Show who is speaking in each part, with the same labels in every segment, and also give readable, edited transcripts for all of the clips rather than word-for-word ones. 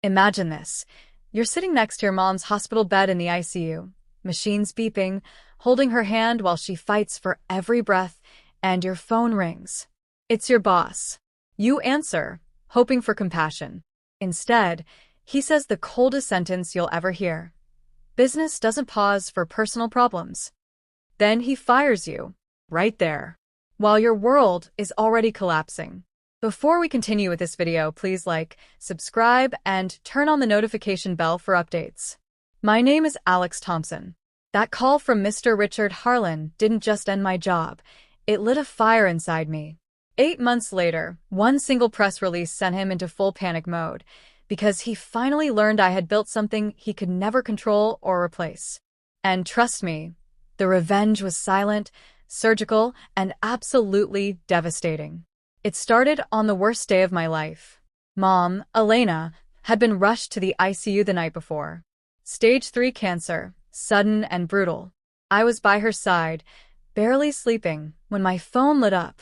Speaker 1: Imagine this. You're sitting next to your mom's hospital bed in the ICU, machines beeping, holding her hand while she fights for every breath, and your phone rings. It's your boss. You answer, hoping for compassion. Instead, he says the coldest sentence you'll ever hear. Business doesn't pause for personal problems. Then he fires you, right there, while your world is already collapsing. Before we continue with this video, please like, subscribe, and turn on the notification bell for updates. My name is Alex Thompson. That call from Mr. Richard Harlan didn't just end my job, it lit a fire inside me. 8 months later, one single press release sent him into full panic mode, because he finally learned I had built something he could never control or replace. And trust me, the revenge was silent, surgical, and absolutely devastating. It started on the worst day of my life. Mom, Elena, had been rushed to the ICU the night before. Stage 3 cancer, sudden and brutal. I was by her side, barely sleeping, when my phone lit up.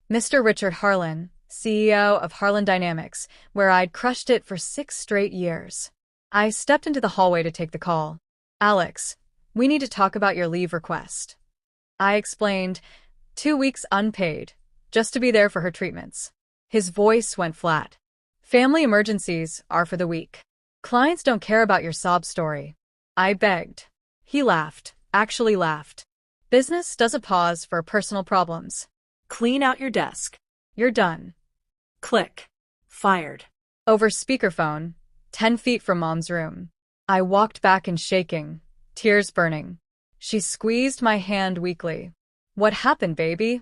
Speaker 1: Mr. Richard Harlan, CEO of Harlan Dynamics, where I'd crushed it for 6 straight years. I stepped into the hallway to take the call. "Alex, we need to talk about your leave request." I explained, 2 weeks unpaid, just to be there for her treatments. His voice went flat. "Family emergencies are for the weak. Clients don't care about your sob story." I begged. He laughed, actually laughed. "Business doesn't pause for personal problems. Clean out your desk. You're done." Click. Fired. Over speakerphone, 10 feet from Mom's room. I walked back in shaking, tears burning. She squeezed my hand weakly. "What happened, baby?"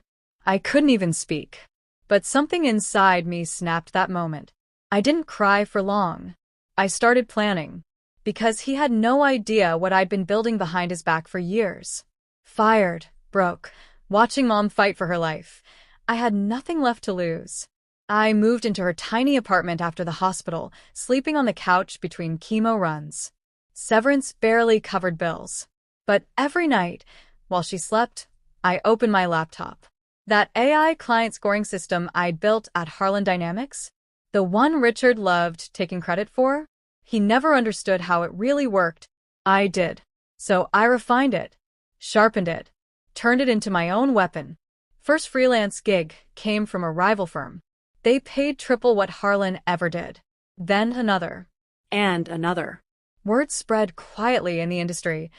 Speaker 1: I couldn't even speak. But something inside me snapped that moment. I didn't cry for long. I started planning. Because he had no idea what I'd been building behind his back for years. Fired, broke, watching Mom fight for her life. I had nothing left to lose. I moved into her tiny apartment after the hospital, sleeping on the couch between chemo runs. Severance barely covered bills. But every night, while she slept, I opened my laptop. That AI client scoring system I'd built at Harlan Dynamics? The one Richard loved taking credit for? He never understood how it really worked. I did. So I refined it, sharpened it, turned it into my own weapon. First freelance gig came from a rival firm. They paid triple what Harlan ever did. Then another. And another. Word spread quietly in the industry.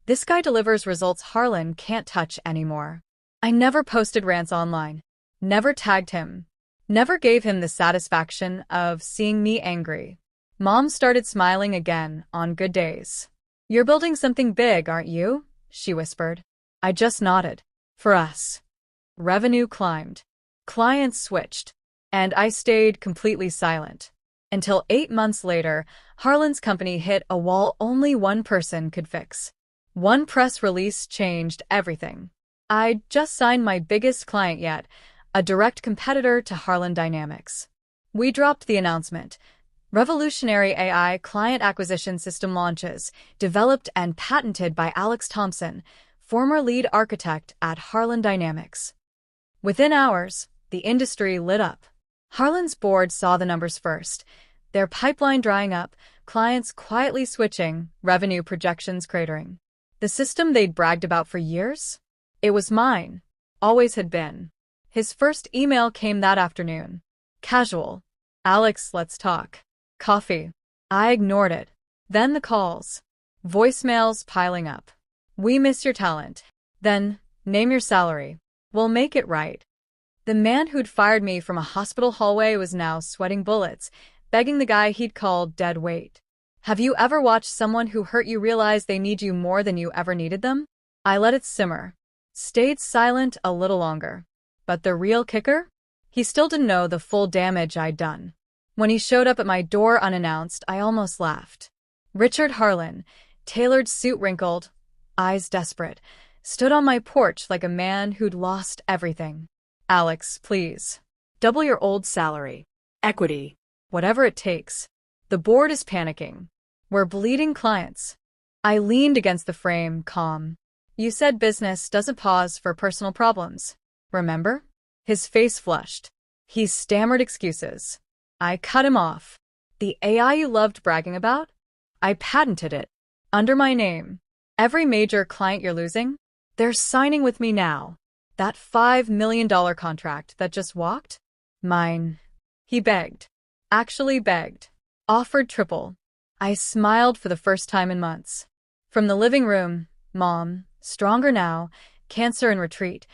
Speaker 1: This guy delivers results Harlan can't touch anymore. I never posted rants online, never tagged him, never gave him the satisfaction of seeing me angry. Mom started smiling again on good days. "You're building something big, aren't you?" she whispered. I just nodded. For us. Revenue climbed. Clients switched. And I stayed completely silent. Until 8 months later, Harlan's company hit a wall only one person could fix. One press release changed everything. I'd just signed my biggest client yet, a direct competitor to Harlan Dynamics. We dropped the announcement. Revolutionary AI client acquisition system launches, developed and patented by Alex Thompson, former lead architect at Harlan Dynamics. Within hours, the industry lit up. Harlan's board saw the numbers first, their pipeline drying up, clients quietly switching, revenue projections cratering. The system they'd bragged about for years? It was mine. Always had been. His first email came that afternoon. Casual. "Alex, let's talk. Coffee." I ignored it. Then the calls. Voicemails piling up. "We miss your talent." Then, "Name your salary. We'll make it right." The man who'd fired me from a hospital hallway was now sweating bullets, begging the guy he'd called dead weight. Have you ever watched someone who hurt you realize they need you more than you ever needed them? I let it simmer. Stayed silent a little longer. But the real kicker? He still didn't know the full damage I'd done. When he showed up at my door unannounced, I almost laughed. Richard Harlan, tailored suit wrinkled, eyes desperate, stood on my porch like a man who'd lost everything. "Alex, please. Double your old salary. Equity. Whatever it takes. The board is panicking. We're bleeding clients." I leaned against the frame, calm. "You said business doesn't pause for personal problems. Remember?" His face flushed. He stammered excuses. I cut him off. The AI you loved bragging about? I patented it. Under my name. Every major client you're losing? They're signing with me now. That $5 million contract that just walked? Mine. He begged. Actually begged. Offered triple. I smiled for the first time in months. From the living room, Mom, stronger now, cancer in retreat,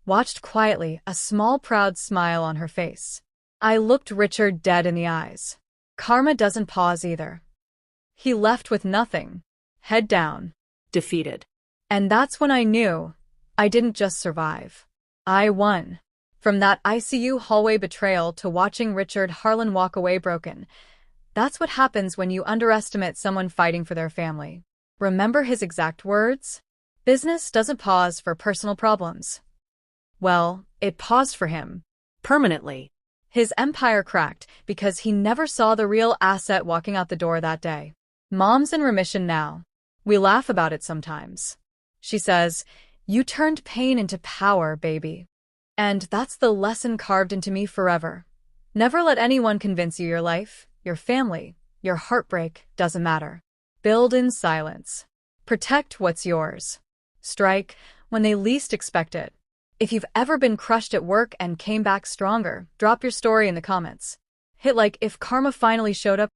Speaker 1: watched quietly, a small proud smile on her face. I looked Richard dead in the eyes. Karma doesn't pause either. He left with nothing. Head down. Defeated. And that's when I knew I didn't just survive. I won. From that ICU hallway betrayal to watching Richard Harlan walk away broken. That's what happens when you underestimate someone fighting for their family. Remember his exact words? Business doesn't pause for personal problems. Well, it paused for him. Permanently. His empire cracked because he never saw the real asset walking out the door that day. Mom's in remission now. We laugh about it sometimes. She says, "You turned pain into power, baby." And that's the lesson carved into me forever. Never let anyone convince you your life, your family, your heartbreak doesn't matter. Build in silence. Protect what's yours. Strike when they least expect it. If you've ever been crushed at work and came back stronger, drop your story in the comments. Hit like if karma finally showed up.